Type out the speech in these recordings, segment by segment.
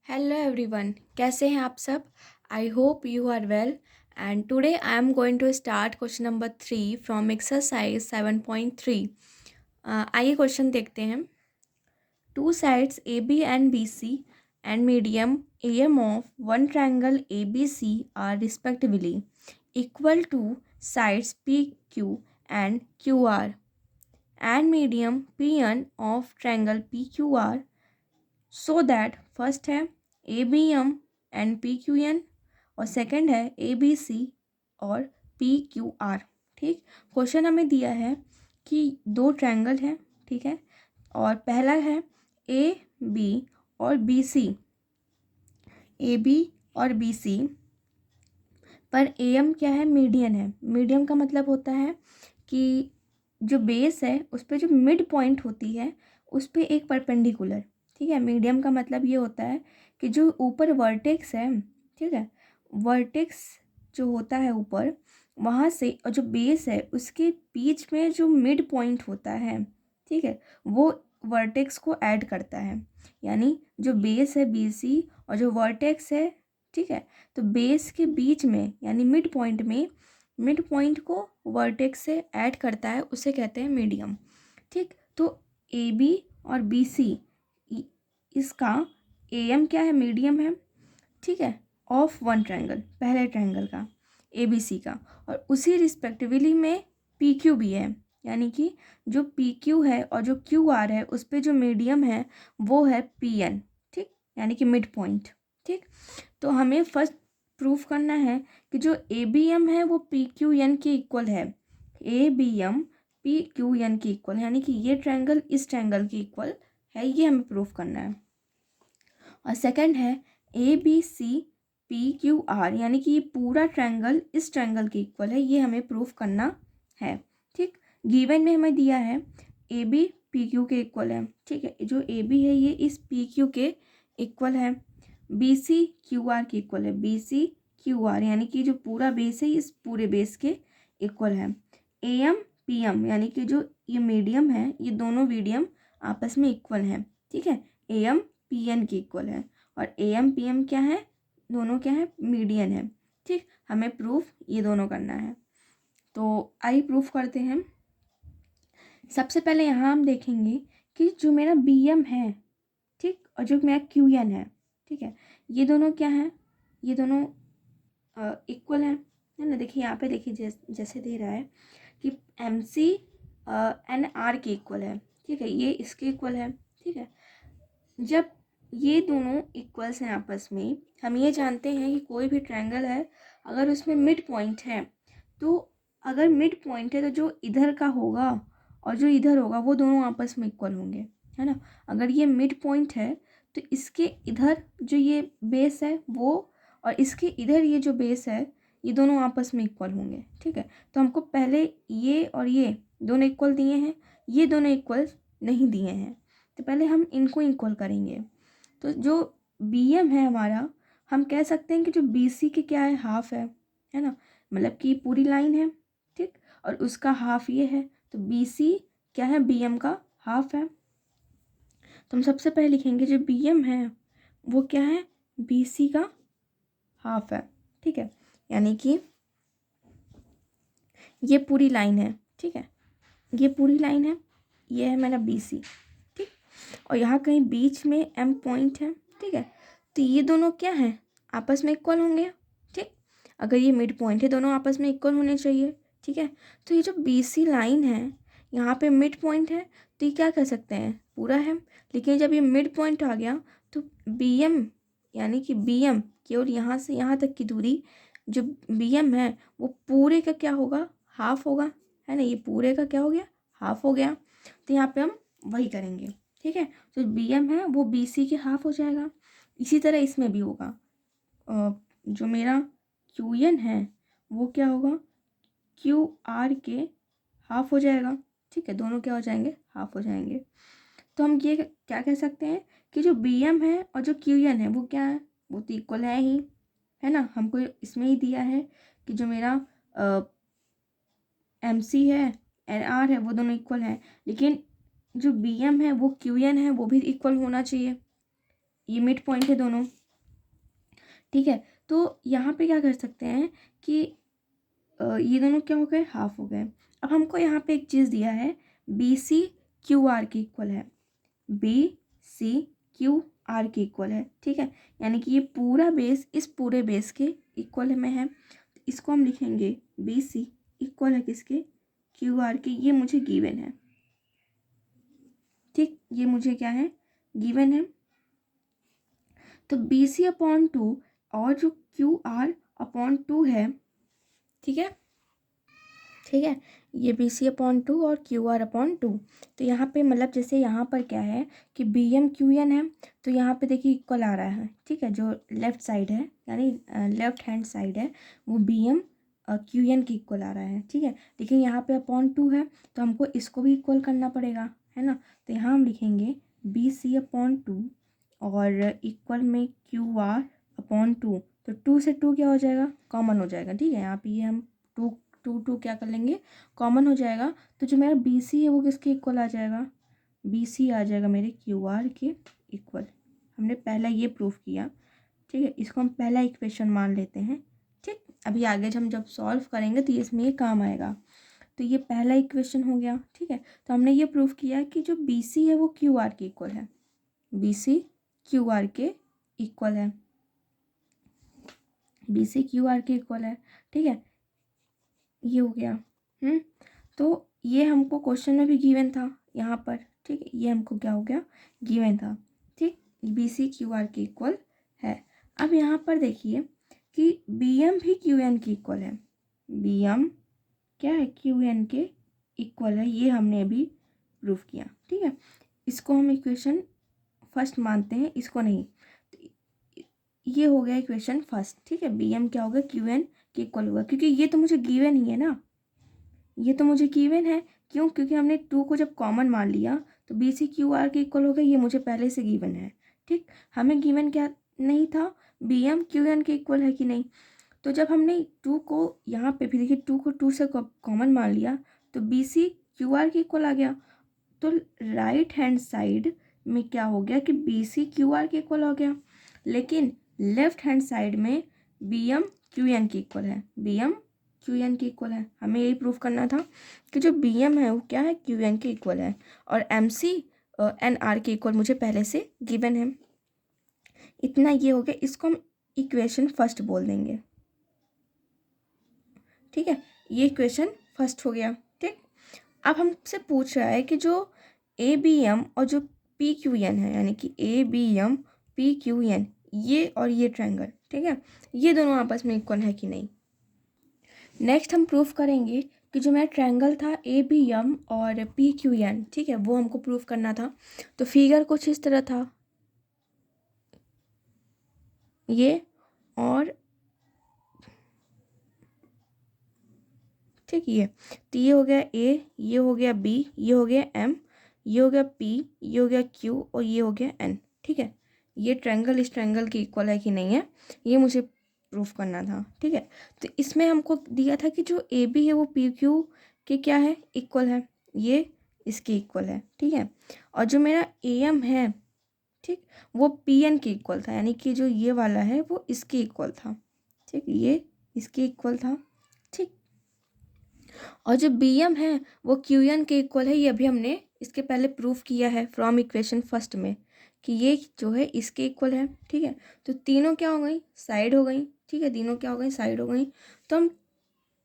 Hello everyone, कैसे हैं आप सब। I hope you are well and today I am going to start question number 3 from exercise 7.3। आइए question देखते हैं। Two sides A B and B C and medium A M of one triangle A B C are respectively equal to sides P Q and Q R and medium P N of triangle P Q R so that first है A B M and P Q N और second है A B सी और P Q are. ठीक, question हमें दिया है कि दो ट्रायंगल है, ठीक है, और पहला है ए बी और बी सी, ए बी और बी सी पर ए एम क्या है, मीडियन है। मीडियम का मतलब होता है कि जो बेस है उस पर जो मिड पॉइंट होती है उस पर एक परपेंडिकुलर। ठीक है, मीडियम का मतलब ये होता है कि जो ऊपर वर्टेक्स है, ठीक है, वर्टेक्स जो होता है ऊपर वहाँ से और जो बेस है उसके बीच में जो मिड पॉइंट होता है, ठीक है, वो वर्टेक्स को ऐड करता है। यानी जो बेस है बी सी और जो वर्टेक्स है, ठीक है, तो बेस के बीच में यानी मिड पॉइंट में मिड पॉइंट को वर्टेक्स से ऐड करता है, उसे कहते हैं मीडियम। ठीक, तो ए बी और बी सी इसका ए एम क्या है, मीडियम है, ठीक है, ऑफ वन ट्रायंगल, पहले ट्रायंगल का ए बी सी का, और उसी रिस्पेक्टिवली में पी क्यू भी है। यानी कि जो पी क्यू है और जो क्यू आर है उस पर जो मीडियम है वो है पी एन। ठीक, यानी कि मिड पॉइंट। ठीक, तो हमें फर्स्ट प्रूफ करना है कि जो ए बी एम है वो पी क्यू एन के इक्वल है। A B M P Q N के इक्वल, यानी कि ये ट्रायंगल इस ट्रायंगल के इक्वल है, ये हमें प्रूफ करना है। और सेकंड है A B C P Q R, यानी कि ये पूरा ट्रायंगल इस ट्रायंगल के इक्वल है, ये हमें प्रूफ करना है। ठीक, गिवन में हमें दिया है ए बी पी क्यू के इक्वल है। ठीक है, जो ए बी है ये इस पी क्यू के इक्वल है, बी सी क्यू आर के इक्वल है, बी सी क्यू आर यानी कि जो पूरा बेस है इस पूरे बेस के इक्वल है। ए एम पी एम यानी कि जो ये मीडियम है, ये दोनों मीडियम आपस में इक्वल हैं। ठीक है, ए एम पी एन के इक्वल है और ए एम पी एम क्या है, दोनों क्या है, मीडियन है। ठीक, हमें प्रूफ ये दोनों करना है, तो आइए प्रूफ करते हैं। सबसे पहले यहाँ हम देखेंगे कि जो मेरा बी एम है, ठीक, और जो मेरा क्यू एन है, ठीक है, ये दोनों क्या है, ये दोनों इक्वल है ना। देखिए यहाँ पे देखिए जैसे दे रहा है कि एम सी एन आर के इक्वल है। ठीक है, ये इसके इक्वल है। ठीक है, जब ये दोनों इक्वल्स हैं आपस में, हम ये जानते हैं कि कोई भी ट्रायंगल है अगर उसमें मिड पॉइंट है, तो अगर मिड पॉइंट है तो जो इधर का होगा और जो इधर होगा वो दोनों आपस में इक्वल होंगे, है ना। अगर ये मिड पॉइंट है तो इसके इधर जो ये बेस है वो और इसके इधर ये जो बेस है ये दोनों आपस में इक्वल होंगे। ठीक है, तो हमको पहले ये और ये दोनों इक्वल दिए हैं, ये दोनों इक्वल नहीं दिए हैं, तो पहले हम इनको इक्वल करेंगे। तो जो बी एम है हमारा, हम कह सकते हैं कि जो बी सी के क्या है, हाफ है ना, मतलब कि पूरी लाइन है। ठीक, और उसका हाफ ये है, तो बी सी क्या है, बी एम का हाफ है। तो हम सबसे पहले लिखेंगे जो बी एम है वो क्या है, बी सी का हाफ है। ठीक है, यानी कि ये पूरी लाइन है, ठीक है, ये पूरी लाइन है, ये है मेरा बी सी। ठीक, और यहाँ कहीं बीच में एम पॉइंट है। ठीक है, तो ये दोनों क्या है, आपस में इक्वल होंगे। ठीक, अगर ये मिड पॉइंट है दोनों आपस में इक्वल होने चाहिए। ठीक है, तो ये जो बी सी लाइन है यहाँ पे मिड पॉइंट है, तो ये क्या कर सकते हैं, पूरा है। लेकिन जब ये मिड पॉइंट आ गया तो बी एम यानी कि बी एम केवल यहाँ से यहाँ तक की दूरी जो बी एम है वो पूरे का क्या होगा, हाफ होगा, है ना। ये पूरे का क्या हो गया, हाफ हो गया। तो यहाँ पे हम वही करेंगे। ठीक है, तो बी एम है वो बी सी के हाफ हो जाएगा। इसी तरह इसमें भी होगा, जो मेरा क्यू एन है वो क्या होगा, क्यू आर के हाफ हो जाएगा। ठीक है, दोनों क्या हो जाएंगे, हाफ हो जाएंगे। तो हम ये क्या कह सकते हैं कि जो बी एम है और जो क्यू एन है वो क्या है, वो तो इक्वल है ही, है ना। हमको इसमें ही दिया है कि जो मेरा एम सी है, एन आर है, वो दोनों इक्वल हैं। लेकिन जो बी एम है वो क्यू एन है वो भी इक्वल होना चाहिए, ये मिड पॉइंट है दोनों। ठीक है, तो यहाँ पे क्या कर सकते हैं कि ये दोनों क्या हो गए, हाफ हो गए। अब हमको यहाँ पे एक चीज़ दिया है, बी सी क्यू आर के इक्वल है, बी सी क्यू आर के इक्वल है। ठीक है, यानी कि ये पूरा बेस इस पूरे बेस के इक्वल में है। इसको हम लिखेंगे बी सी इक्वल है किसके, क्यू आर के। ये मुझे गिवन है, ठीक, ये मुझे क्या है, गिवन है। तो बी सी अपॉन टू और जो क्यू आर अपॉन टू है, ठीक है, ठीक है, ये बी सी अपॉन टू और क्यू आर अपॉन टू। तो यहाँ पे मतलब जैसे यहाँ पर क्या है कि बी एम क्यू एन है, तो यहाँ पे देखिए इक्वल आ रहा है। ठीक है, जो लेफ्ट साइड है यानी लेफ्ट हैंड साइड है वो बी एम क्यू एन के इक्वल आ रहा है। ठीक है, लेकिन यहाँ पे अपॉन टू है तो हमको इसको भी इक्वल करना पड़ेगा, है ना। तो यहाँ हम लिखेंगे बी सी अपॉन टू और इक्वल में क्यू आर अपॉन टू। तो टू से टू क्या हो जाएगा, कॉमन हो जाएगा। ठीक है, यहाँ पे ये हम टू टू टू क्या कर लेंगे, कॉमन हो जाएगा। तो जो मेरा बी सी है वो किसके इक्वल आ जाएगा, बी सी आ जाएगा मेरे क्यू आर के इक्वल। हमने पहला ये प्रूफ किया। ठीक है, इसको हम पहला इक्वेशन मान लेते हैं। ठीक, अभी आगे हम जब सॉल्व करेंगे तो इसमें ये काम आएगा। तो ये पहला इक्वेशन हो गया। ठीक है, तो हमने ये प्रूफ किया कि जो बी सी है वो क्यू आर के इक्वल है, बी सी क्यू आर के इक्वल है, बी सी क्यू आर के इक्वल है। ठीक है, ये हो गया। तो ये हमको क्वेश्चन में भी गिवन था यहाँ पर। ठीक है, ये हमको क्या हो गया, गिवन था। ठीक, बी सी क्यू आर के इक्वल है। अब यहाँ पर देखिए कि बी एम भी क्यू एन के इक्वल है, बी एम क्या है, क्यू एन के इक्वल है। ये हमने अभी प्रूफ किया। ठीक है, इसको हम इक्वेशन फर्स्ट मानते हैं, इसको नहीं। तो ये हो गया इक्वेशन फर्स्ट। ठीक है, बी एम क्या होगा, क्यू एन के इक्वल होगा, क्योंकि ये तो मुझे गिवन ही है ना, ये तो मुझे गिवन है। क्यों, क्योंकि हमने टू को जब कॉमन मान लिया तो बी सी क्यू आर के इक्वल हो गया, ये मुझे पहले से गिवन है। ठीक, हमें गिवन क्या नहीं था, बी एम क्यू एन के इक्वल है कि नहीं। तो जब हमने टू को यहाँ पे भी देखिए, टू को टू से कॉमन मान लिया तो बी सी क्यू आर के इक्वल आ गया। तो राइट हैंड साइड में क्या हो गया कि बी सी क्यू आर के इक्वल हो गया, लेकिन लेफ्ट हैंड साइड में बी एम क्यू एन के इक्वल है, बी एम क्यू एन के इक्वल है। हमें यही प्रूफ करना था कि जो बी एम है वो क्या है, क्यू एन के इक्वल है, और एम सी एन आर के इक्वल मुझे पहले से गिवन है। इतना ये हो गया, इसको हम इक्वेशन फर्स्ट बोल देंगे। ठीक है, ये इक्वेशन फर्स्ट हो गया। ठीक, अब हमसे पूछ रहा है कि जो ए बी एम और जो पी क्यू एन है, यानी कि A B M P Q N, ये और ये ट्रायंगल, ठीक है, ये दोनों आपस में इक्वल है कि नहीं। नेक्स्ट हम प्रूफ करेंगे कि जो मेरा ट्रायंगल था ए बी एम और पी क्यू एन, ठीक है, वो हमको प्रूफ करना था। तो फिगर कुछ इस तरह था, ये और ठीक, ये हो गया ए, ये हो गया बी, ये हो गया एम, ये हो गया पी, ये हो गया क्यू और ये हो गया एन। ठीक है, ये ट्रायंगल इस ट्रायंगल की इक्वल है कि नहीं है, ये मुझे प्रूफ करना था। ठीक है, तो इसमें हमको दिया था कि जो ए बी है वो पी क्यू के क्या है, इक्वल है, ये इसके इक्वल है। ठीक है, और जो मेरा ए एम है, ठीक, वो पी एन के इक्वल था, यानी कि जो ये वाला है वो इसके इक्वल था। ठीक, ये इसके इक्वल था। ठीक, और जो बी एम है वो क्यू एन के इक्वल है, ये अभी हमने इसके पहले प्रूफ किया है फ्रॉम इक्वेशन फर्स्ट में कि ये जो है इसके इक्वल है। ठीक है, तो तीनों क्या हो गई, साइड हो गई। ठीक है, तीनों क्या हो गई, साइड हो गई। तो हम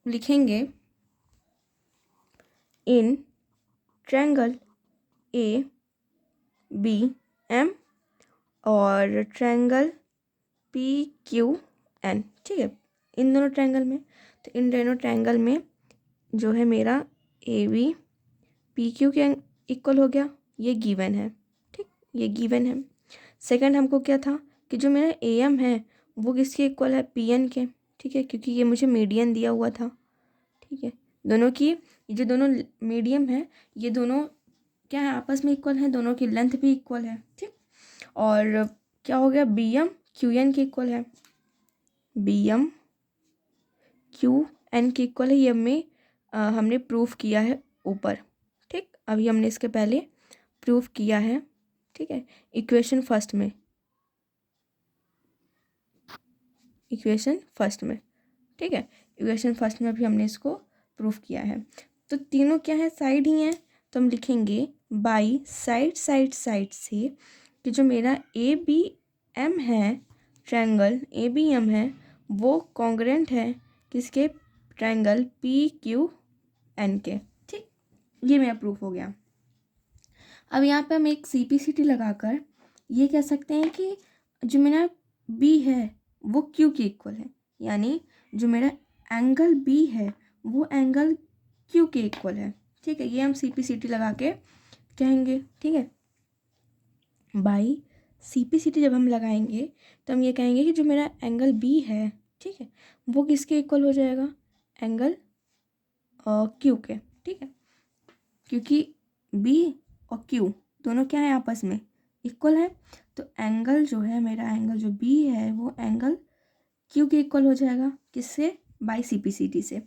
लिखेंगे in triangle A B M और ट्रायंगल पी क्यू एन। ठीक है, इन दोनों ट्रायंगल में, तो इन दोनों ट्रायंगल में जो है मेरा ए बी पी क्यू के इक्वल हो गया, ये गिवन है। ठीक, ये गिवन है। सेकंड हमको क्या था कि जो मेरा ए एम है वो किसके इक्वल है, पी एन के। ठीक है, क्योंकि ये मुझे मीडियन दिया हुआ था। ठीक है, दोनों की ये जो दोनों मीडियम है, ये दोनों क्या है, आपस में इक्वल है, दोनों की लेंथ भी इक्वल है। ठीक, और क्या हो गया, बी एम क्यू एन के इक्वल है, बी एम क्यू एन के इक्वल है। ये हमने प्रूफ किया है ऊपर। ठीक, अभी हमने इसके पहले प्रूफ किया है। ठीक है, इक्वेशन फर्स्ट में। इक्वेशन फर्स्ट में, ठीक है। इक्वेशन फर्स्ट में भी हमने इसको प्रूफ किया है। तो तीनों क्या है, साइड ही हैं, तो हम लिखेंगे बाई साइड साइड साइड से कि जो मेरा ए बी एम है, ट्रायंगल ए बी एम है, वो कॉन्ग्रेंट है किसके, ट्रायंगल पी क्यू एन के, ठीक। ये मेरा प्रूफ हो गया। अब यहाँ पे हम एक CP/CT लगाकर ये कह सकते हैं कि जो मेरा बी है वो क्यू के इक्वल है, यानी जो मेरा एंगल बी है वो एंगल क्यू के इक्वल है, ठीक है। ये हम CP/CT लगा के कहेंगे, ठीक है। बाई CP/CT जब हम लगाएंगे तो हम ये कहेंगे कि जो मेरा एंगल बी है, ठीक है, वो किसके इक्वल हो जाएगा, एंगल क्यू के, ठीक है। क्योंकि बी और क्यू दोनों क्या है, आपस में इक्वल है, तो एंगल जो है मेरा, एंगल जो बी है वो एंगल क्यू के इक्वल हो जाएगा, किससे, बाई CP/CT से।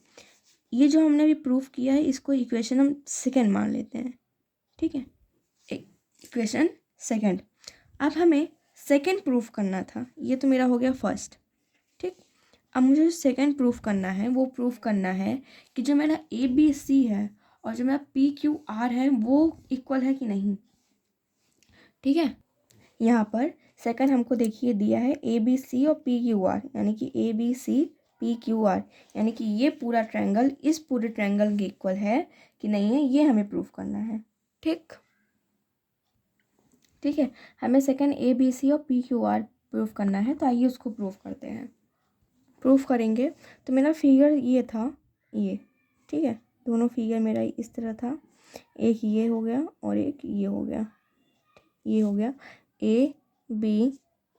ये जो हमने अभी प्रूफ किया है इसको इक्वेशन हम सेकेंड मान लेते हैं, ठीक है, इक्वेशन सेकेंड। अब हमें सेकेंड प्रूफ करना था, ये तो मेरा हो गया फर्स्ट, ठीक। अब मुझे जो सेकेंड प्रूफ करना है वो प्रूफ करना है कि जो मेरा ABC है और जो मेरा PQR है वो इक्वल है कि नहीं, ठीक है। यहाँ पर सेकंड हमको देखिए दिया है ABC और PQR, यानी कि ABC PQR, यानी कि ये पूरा ट्रायंगल इस पूरे ट्रायंगल के इक्वल है कि नहीं है, ये हमें प्रूफ करना है, ठीक, ठीक है। हमें सेकंड ABC और PQR प्रूफ करना है, तो आइए उसको प्रूफ करते हैं। प्रूफ करेंगे तो मेरा फिगर ये था, ये, ठीक है, दोनों फिगर मेरा इस तरह था, एक ये हो गया और एक ये हो गया, ये हो गया AB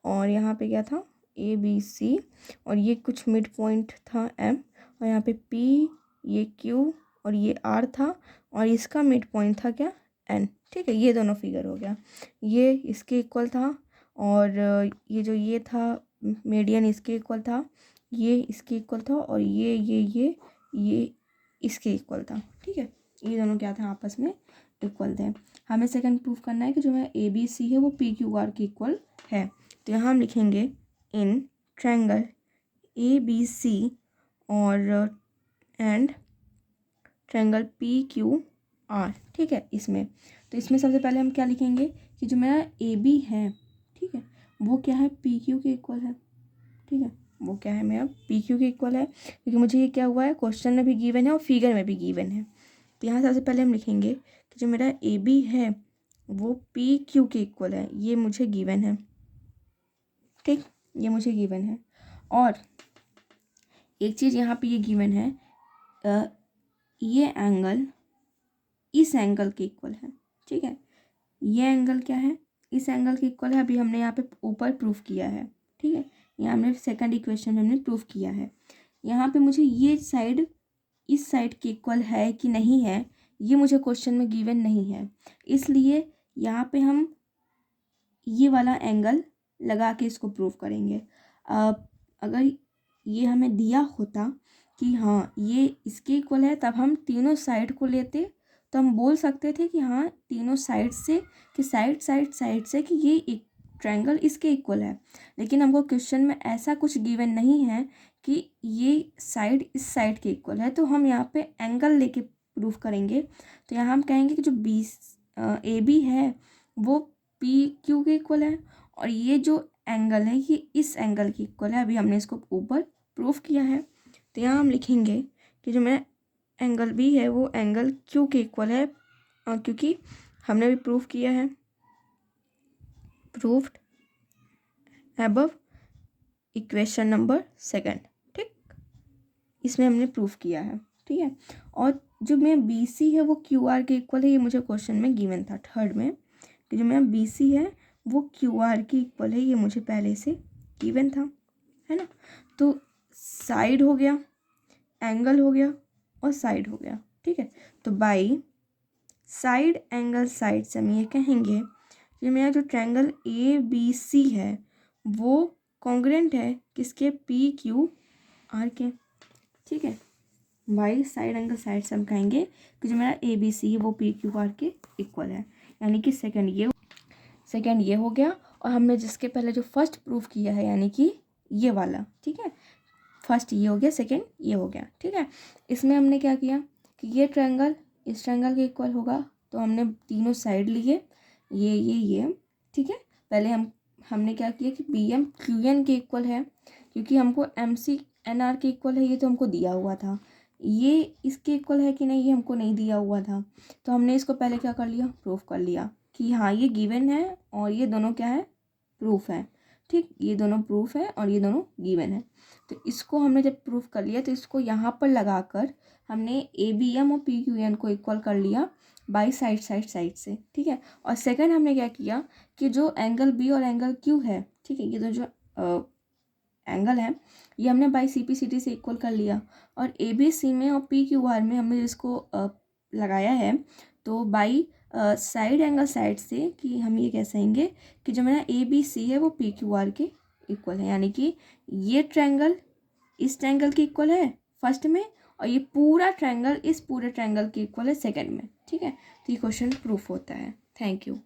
और यहाँ पे क्या था, ABC, और ये कुछ मिड पॉइंट था M, और यहाँ पे P, ये Q और ये R था, और इसका मिड पॉइंट था क्या, N, ठीक है। ये दोनों फिगर हो गया, ये इसके इक्वल था, और ये जो ये था मीडियन इसके इक्वल था, ये इसके इक्वल था, और ये इसके इक्वल था, ठीक है। ये दोनों क्या था, आपस में इक्वल थे। हमें सेकंड प्रूफ करना है कि जो मेरा ABC है वो PQR के इक्वल है, तो यहाँ हम लिखेंगे इन ट्रायंगल ABC और एंड ट्रायंगल PQR, ठीक है। इसमें तो इसमें सबसे पहले हम क्या लिखेंगे कि जो मेरा AB है, ठीक है, वो क्या है, PQ के इक्वल है, ठीक है, वो क्या है मेरा PQ के इक्वल है, क्योंकि मुझे ये क्या हुआ है, क्वेश्चन में भी गिवन है और फिगर में भी गिवन है। तो यहाँ सबसे पहले हम लिखेंगे कि जो मेरा AB है वो PQ के इक्वल है, ये मुझे गिवन है, ठीक, ये मुझे गिवन है। और एक चीज़ यहाँ पे ये गिवन है, ये एंगल इस एंगल के इक्वल है, ठीक है। ये एंगल क्या है, इस एंगल के इक्वल है, अभी हमने यहाँ पे ऊपर प्रूफ किया है, ठीक है। यहाँ हमने सेकंड इक्वेशन में हमने प्रूफ किया है। यहाँ पे मुझे ये साइड इस साइड के इक्वल है कि नहीं है, ये मुझे क्वेश्चन में गिवन नहीं है, इसलिए यहाँ पे हम ये वाला एंगल लगा के इसको प्रूफ करेंगे। अगर ये हमें दिया होता कि हाँ ये इसके इक्वल है, तब हम तीनों साइड को लेते, तो हम बोल सकते थे कि हाँ तीनों साइड से, कि साइड साइड साइड से, कि ये एक ट्रायंगल इसके इक्वल है। लेकिन हमको क्वेश्चन में ऐसा कुछ गिवन नहीं है कि ये साइड इस साइड के इक्वल है, तो हम यहाँ पे एंगल लेके प्रूफ करेंगे। तो यहाँ हम कहेंगे कि जो AB है वो PQ के इक्वल है, और ये जो एंगल है ये इस एंगल के इक्वल है, अभी हमने इसको ऊपर प्रूफ किया है। तो यहाँ हम लिखेंगे कि जो मेरा एंगल B है वो एंगल Q के इक्वल है, क्योंकि हमने भी प्रूफ किया है, proofed above equation number second, ठीक, इसमें हमने प्रूफ किया है, ठीक है। और जो मेरा BC है वो QR के इक्वल है, ये मुझे क्वेश्चन में गिवन था थर्ड में, कि जो मेरा BC है वो QR के इक्वल है, ये मुझे पहले से गिवन था, है ना। तो साइड हो गया, एंगल हो गया और साइड हो गया, ठीक है। तो बाई साइड एंगल साइड से हम ये कहेंगे कि मेरा जो ट्रायंगल ABC है वो कॉन्ग्रेंट है किसके, PQR के, ठीक है। बाई साइड एंगल साइड से हम कहेंगे कि जो मेरा ABC है वो PQR के इक्वल है, यानी कि सेकंड ये हो गया। और हमने जिसके पहले जो फर्स्ट प्रूफ किया है, यानी कि ये वाला, ठीक है। फर्स्ट ये हो गया, सेकंड ये हो गया, ठीक है। इसमें हमने क्या किया कि ये ट्रायंगल इस ट्रायंगल के इक्वल होगा, तो हमने तीनों साइड लिए, ये, ठीक है। पहले हमने क्या किया कि बी एम क्यू एन के इक्वल है, क्योंकि हमको एम सी एन आर के इक्वल है, ये तो हमको दिया हुआ था। ये इसके इक्वल है कि नहीं, ये हमको नहीं दिया हुआ था, तो हमने इसको पहले क्या कर लिया, प्रूफ कर लिया कि हाँ ये गिवन है और ये दोनों क्या है, प्रूफ है, ठीक। ये दोनों प्रूफ है और ये दोनों गिवन है। तो इसको हमने जब प्रूफ कर लिया, तो इसको यहाँ पर लगाकर हमने ए बी एम और पी क्यू एन को इक्वल कर लिया बाई साइड से, ठीक है। और सेकंड हमने क्या किया कि जो एंगल बी और एंगल क्यू है, ठीक है, ये तो जो एंगल है, ये हमने by C P C T से इक्वल कर लिया। और ए बी सी में और पी क्यू आर में हमने इसको लगाया है, तो बाई साइड एंगल साइड से, कि हम ये कह सकेंगे कि जो मेरा ए बी सी है वो पी क्यू आर के इक्वल है, यानी कि ये ट्रायंगल इस ट्रायंगल के इक्वल है फर्स्ट में, और ये पूरा ट्रायंगल इस पूरे ट्रायंगल के इक्वल है सेकंड में, ठीक है। तो ये क्वेश्चन प्रूफ होता है। Thank you.